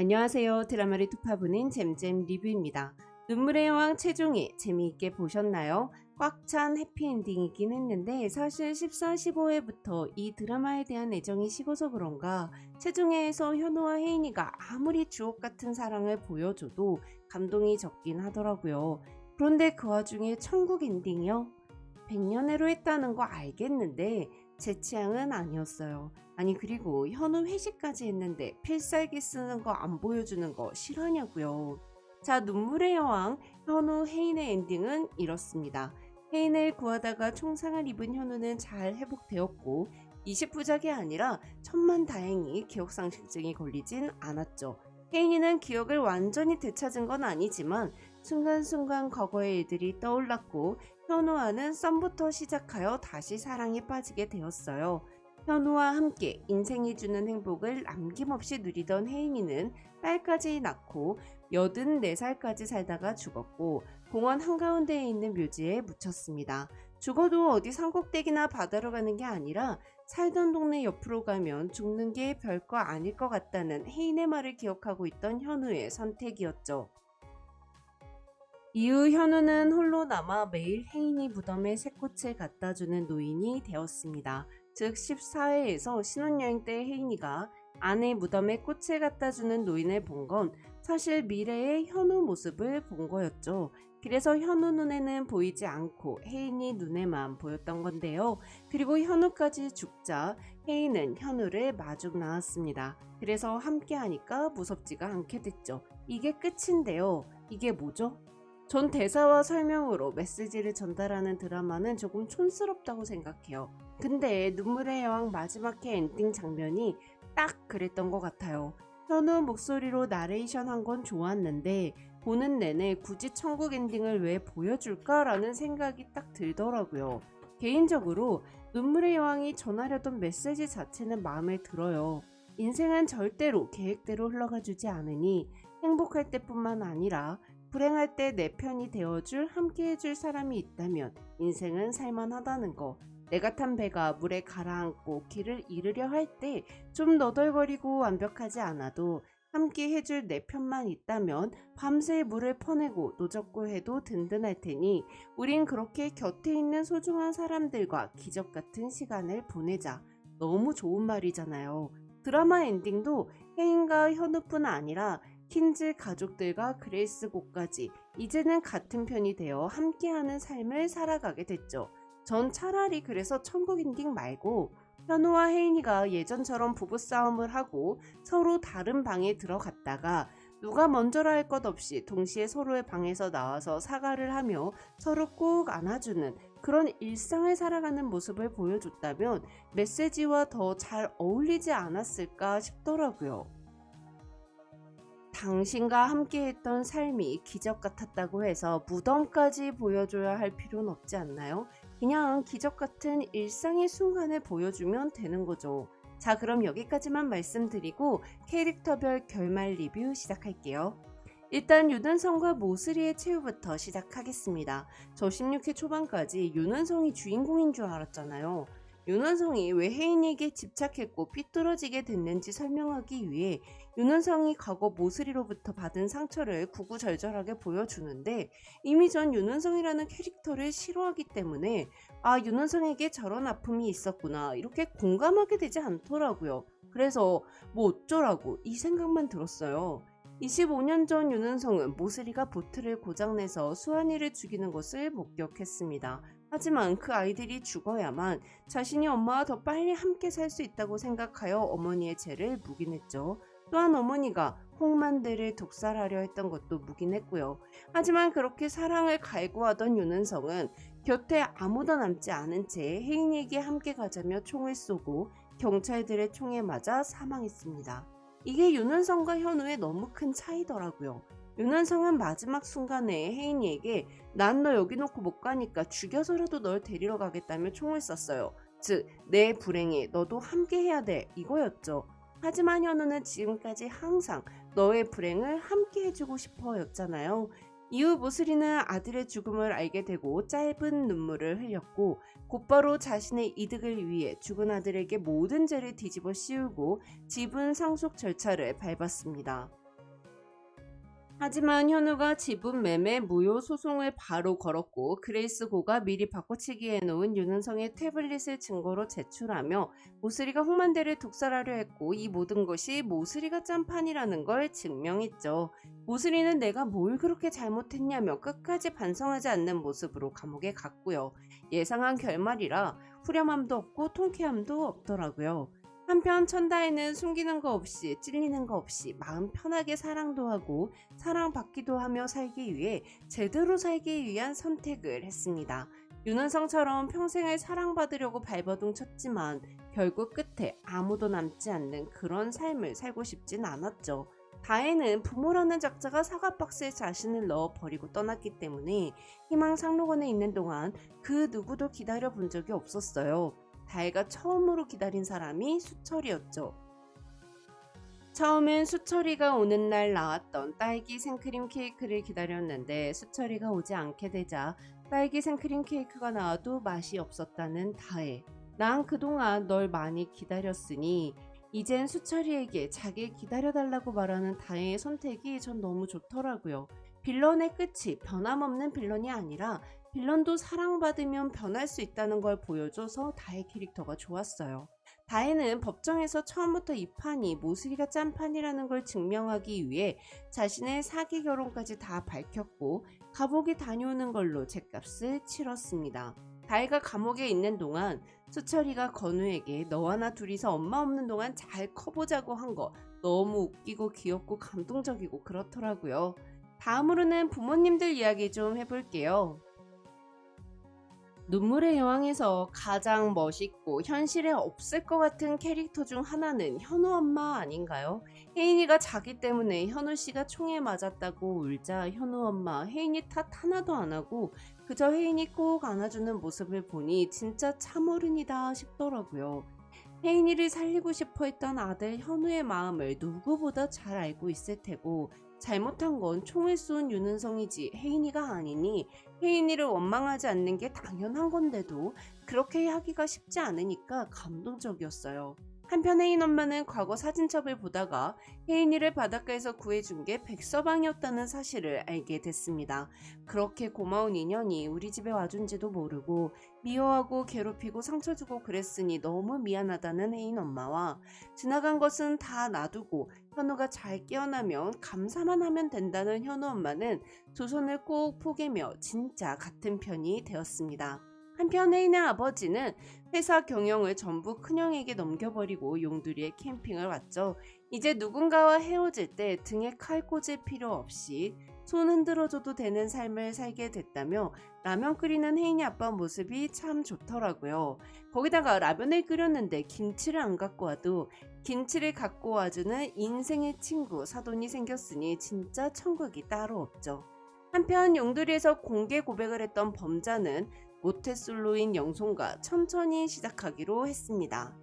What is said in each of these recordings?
안녕하세요. 드라마를 투파보는 잼잼 리뷰입니다. 눈물의 여왕 최종에 재미있게 보셨나요? 꽉 찬 해피엔딩이긴 했는데 사실 14, 15회부터 이 드라마에 대한 애정이 식어서 그런가 최종회에서 현우와 혜인이가 아무리 주옥 같은 사랑을 보여줘도 감동이 적긴 하더라고요. 그런데 그 와중에 천국 엔딩이요? 100년회로 했다는 거 알겠는데 제 취향은 아니었어요. 아니 그리고 현우 회식까지 했는데 필살기 쓰는 거 안 보여주는 거 싫어하냐고요. 자, 눈물의 여왕 현우 혜인의 엔딩은 이렇습니다. 혜인을 구하다가 총상을 입은 현우는 잘 회복되었고 20부작이 아니라 천만다행히 기억상실증이 걸리진 않았죠. 혜인이는 기억을 완전히 되찾은 건 아니지만 순간순간 과거의 일들이 떠올랐고 현우와는 썸부터 시작하여 다시 사랑에 빠지게 되었어요. 현우와 함께 인생이 주는 행복을 남김없이 누리던 혜인이는 딸까지 낳고 84살까지 살다가 죽었고 공원 한가운데에 있는 묘지에 묻혔습니다. 죽어도 어디 산꼭대기나 바다로 가는 게 아니라 살던 동네 옆으로 가면 죽는 게 별거 아닐 것 같다는 혜인의 말을 기억하고 있던 현우의 선택이었죠. 이후 현우는 홀로 남아 매일 혜인이 무덤에 새꽃을 갖다주는 노인이 되었습니다. 즉 14회에서 신혼여행 때 혜인이가 아내 무덤에 꽃을 갖다주는 노인을 본 건 사실 미래의 현우 모습을 본 거였죠. 그래서 현우 눈에는 보이지 않고 혜인이 눈에만 보였던 건데요. 그리고 현우까지 죽자 혜인은 현우를 마중 나왔습니다. 그래서 함께하니까 무섭지가 않게 됐죠. 이게 끝인데요. 이게 뭐죠? 전 대사와 설명으로 메시지를 전달하는 드라마는 조금 촌스럽다고 생각해요. 근데 눈물의 여왕 마지막 회 엔딩 장면이 딱 그랬던 것 같아요. 현우 목소리로 나레이션 한 건 좋았는데 보는 내내 굳이 천국 엔딩을 왜 보여줄까라는 생각이 딱 들더라고요. 개인적으로 눈물의 여왕이 전하려던 메시지 자체는 마음에 들어요. 인생은 절대로 계획대로 흘러가주지 않으니 행복할 때뿐만 아니라 불행할 때 내 편이 되어줄 함께해줄 사람이 있다면 인생은 살만하다는 거. 내가 탄 배가 물에 가라앉고 길을 잃으려 할 때 좀 너덜거리고 완벽하지 않아도 함께 해줄 내 편만 있다면 밤새 물을 퍼내고 노젓고 해도 든든할 테니 우린 그렇게 곁에 있는 소중한 사람들과 기적 같은 시간을 보내자. 너무 좋은 말이잖아요. 드라마 엔딩도 혜인과 현우뿐 아니라 킨즈 가족들과 그레이스 곡까지 이제는 같은 편이 되어 함께하는 삶을 살아가게 됐죠. 전 차라리 그래서 천국 엔딩 말고 현우와 혜인이가 예전처럼 부부싸움을 하고 서로 다른 방에 들어갔다가 누가 먼저라 할 것 없이 동시에 서로의 방에서 나와서 사과를 하며 서로 꼭 안아주는 그런 일상을 살아가는 모습을 보여줬다면 메시지와 더 잘 어울리지 않았을까 싶더라고요. 당신과 함께했던 삶이 기적 같았다고 해서 무덤까지 보여줘야 할 필요는 없지 않나요? 그냥 기적 같은 일상의 순간을 보여주면 되는 거죠. 자, 그럼 여기까지만 말씀드리고 캐릭터별 결말 리뷰 시작할게요. 일단 윤은성과 모슬이의 최후부터 시작하겠습니다. 저 16회 초반까지 윤은성이 주인공인 줄 알았잖아요. 윤은성이 왜 혜인에게 집착했고 삐뚤어지게 됐는지 설명하기 위해 윤은성이 과거 모슬이로부터 받은 상처를 구구절절하게 보여주는데 이미 전 윤은성이라는 캐릭터를 싫어하기 때문에 아, 윤은성에게 저런 아픔이 있었구나 이렇게 공감하게 되지 않더라고요. 그래서 뭐 어쩌라고 이 생각만 들었어요. 25년 전 윤은성은 모슬이가 보트를 고장내서 수환이를 죽이는 것을 목격했습니다. 하지만 그 아이들이 죽어야만 자신이 엄마와 더 빨리 함께 살 수 있다고 생각하여 어머니의 죄를 묵인했죠. 또한 어머니가 홍만대를 독살하려 했던 것도 묵인했고요. 하지만 그렇게 사랑을 갈구하던 윤은성은 곁에 아무도 남지 않은 채 혜인에게 함께 가자며 총을 쏘고 경찰들의 총에 맞아 사망했습니다. 이게 윤은성과 현우의 너무 큰 차이더라고요. 윤은성은 마지막 순간에 혜인이에게 난 너 여기 놓고 못 가니까 죽여서라도 널 데리러 가겠다며 총을 쐈어요. 즉, 내 불행에 너도 함께 해야 돼 이거였죠. 하지만 현우는 지금까지 항상 너의 불행을 함께 해주고 싶어 였잖아요. 이후 모슬이는 아들의 죽음을 알게 되고 짧은 눈물을 흘렸고 곧바로 자신의 이득을 위해 죽은 아들에게 모든 죄를 뒤집어 씌우고 지분 상속 절차를 밟았습니다. 하지만 현우가 지분 매매 무효 소송을 바로 걸었고 그레이스 고가 미리 바꿔치기 해놓은 윤은성의 태블릿을 증거로 제출하며 모슬이가 홍만대를 독살하려 했고 이 모든 것이 모슬이가 짠판이라는 걸 증명했죠. 모슬이는 내가 뭘 그렇게 잘못했냐며 끝까지 반성하지 않는 모습으로 감옥에 갔고요. 예상한 결말이라 후렴함도 없고 통쾌함도 없더라고요. 한편 천다혜는 숨기는 거 없이 찔리는 거 없이 마음 편하게 사랑도 하고 사랑받기도 하며 살기 위해 제대로 살기 위한 선택을 했습니다. 윤은성처럼 평생을 사랑받으려고 발버둥 쳤지만 결국 끝에 아무도 남지 않는 그런 삶을 살고 싶진 않았죠. 다혜는 부모라는 작자가 사과 박스에 자신을 넣어 버리고 떠났기 때문에 희망 상록원에 있는 동안 그 누구도 기다려 본 적이 없었어요. 다혜가 처음으로 기다린 사람이 수철이었죠. 처음엔 수철이가 오는 날 나왔던 딸기 생크림 케이크를 기다렸는데 수철이가 오지 않게 되자 딸기 생크림 케이크가 나와도 맛이 없었다는 다혜. 난 그동안 널 많이 기다렸으니 이젠 수철이에게 자기 기다려달라고 말하는 다혜의 선택이 전 너무 좋더라고요. 빌런의 끝이 변함없는 빌런이 아니라 빌런도 사랑받으면 변할 수 있다는 걸 보여줘서 다혜 캐릭터가 좋았어요. 다혜는 법정에서 처음부터 이 판이 모슬이가 짠 판이라는 걸 증명하기 위해 자신의 사기 결혼까지 다 밝혔고 감옥에 다녀오는 걸로 죗값을 치렀습니다. 다혜가 감옥에 있는 동안 수철이가 건우에게 너와 나 둘이서 엄마 없는 동안 잘 커보자고 한 거 너무 웃기고 귀엽고 감동적이고 그렇더라고요. 다음으로는 부모님들 이야기 좀 해볼게요. 눈물의 여왕에서 가장 멋있고 현실에 없을 것 같은 캐릭터 중 하나는 현우 엄마 아닌가요? 혜인이가 자기 때문에 현우 씨가 총에 맞았다고 울자 현우 엄마 혜인이 탓 하나도 안 하고 그저 혜인이 꼭 안아주는 모습을 보니 진짜 참어른이다 싶더라고요. 혜인이를 살리고 싶어 했던 아들 현우의 마음을 누구보다 잘 알고 있을 테고 잘못한 건 총을 쏜 윤은성이지 혜인이가 아니니 혜인이를 원망하지 않는 게 당연한 건데도 그렇게 하기가 쉽지 않으니까 감동적이었어요. 한편 혜인 엄마는 과거 사진첩을 보다가 혜인이를 바닷가에서 구해준 게 백서방이었다는 사실을 알게 됐습니다. 그렇게 고마운 인연이 우리 집에 와준지도 모르고 미워하고 괴롭히고 상처 주고 그랬으니 너무 미안하다는 혜인 엄마와 지나간 것은 다 놔두고 현우가 잘 깨어나면 감사만 하면 된다는 현우 엄마는 두 손을 꼭 포개며 진짜 같은 편이 되었습니다. 한편 혜인의 아버지는 회사 경영을 전부 큰형에게 넘겨버리고 용두리에 캠핑을 왔죠. 이제 누군가와 헤어질 때 등에 칼 꽂을 필요 없이 손 흔들어줘도 되는 삶을 살게 됐다며 라면 끓이는 혜인이 아빠 모습이 참 좋더라고요. 거기다가 라면을 끓였는데 김치를 안 갖고 와도 김치를 갖고 와주는 인생의 친구 사돈이 생겼으니 진짜 천국이 따로 없죠. 한편 용두리에서 공개 고백을 했던 범자는 모태솔로인 영송과 천천히 시작하기로 했습니다.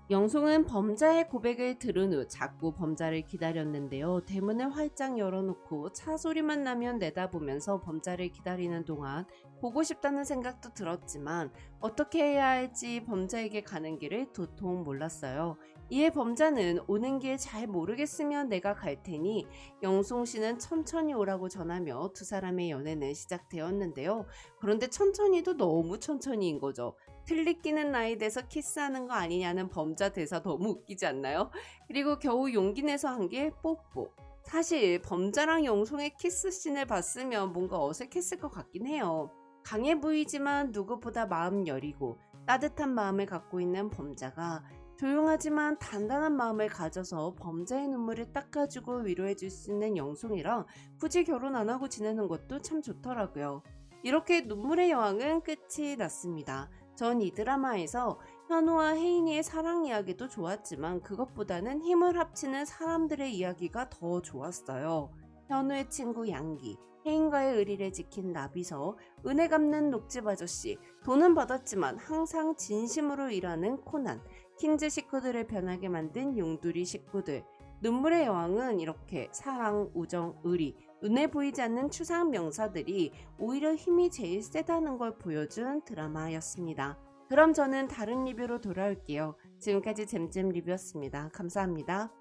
영송은 범자의 고백을 들은 후 자꾸 범자를 기다렸는데요. 대문을 활짝 열어놓고 차 소리만 나면 내다보면서 범자를 기다리는 동안 보고 싶다는 생각도 들었지만 어떻게 해야 할지 범자에게 가는 길을 도통 몰랐어요. 이에 범자는 오는 길 잘 모르겠으면 내가 갈 테니 영송 씨는 천천히 오라고 전하며 두 사람의 연애는 시작되었는데요. 그런데 천천히도 너무 천천히인 거죠. 틀리끼는 나이 돼서 키스하는 거 아니냐는 범자 대사 너무 웃기지 않나요? 그리고 겨우 용기 내서 한 게 뽀뽀. 사실 범자랑 영송의 키스씬을 봤으면 뭔가 어색했을 것 같긴 해요. 강해 보이지만 누구보다 마음 여리고 따뜻한 마음을 갖고 있는 범자가 조용하지만 단단한 마음을 가져서 범자의 눈물을 닦아주고 위로해줄 수 있는 영송이랑 굳이 결혼 안 하고 지내는 것도 참 좋더라고요. 이렇게 눈물의 여왕은 끝이 났습니다. 전 이 드라마에서 현우와 혜인이의 사랑 이야기도 좋았지만 그것보다는 힘을 합치는 사람들의 이야기가 더 좋았어요. 현우의 친구 양기, 혜인과의 의리를 지킨 나비서, 은혜 갚는 녹집 아저씨, 돈은 받았지만 항상 진심으로 일하는 코난, 킨즈 식구들을 변하게 만든 용두리 식구들. 눈물의 여왕은 이렇게 사랑, 우정, 의리, 눈에 보이지 않는 추상 명사들이 오히려 힘이 제일 세다는 걸 보여준 드라마였습니다. 그럼 저는 다른 리뷰로 돌아올게요. 지금까지 잼잼 리뷰였습니다. 감사합니다.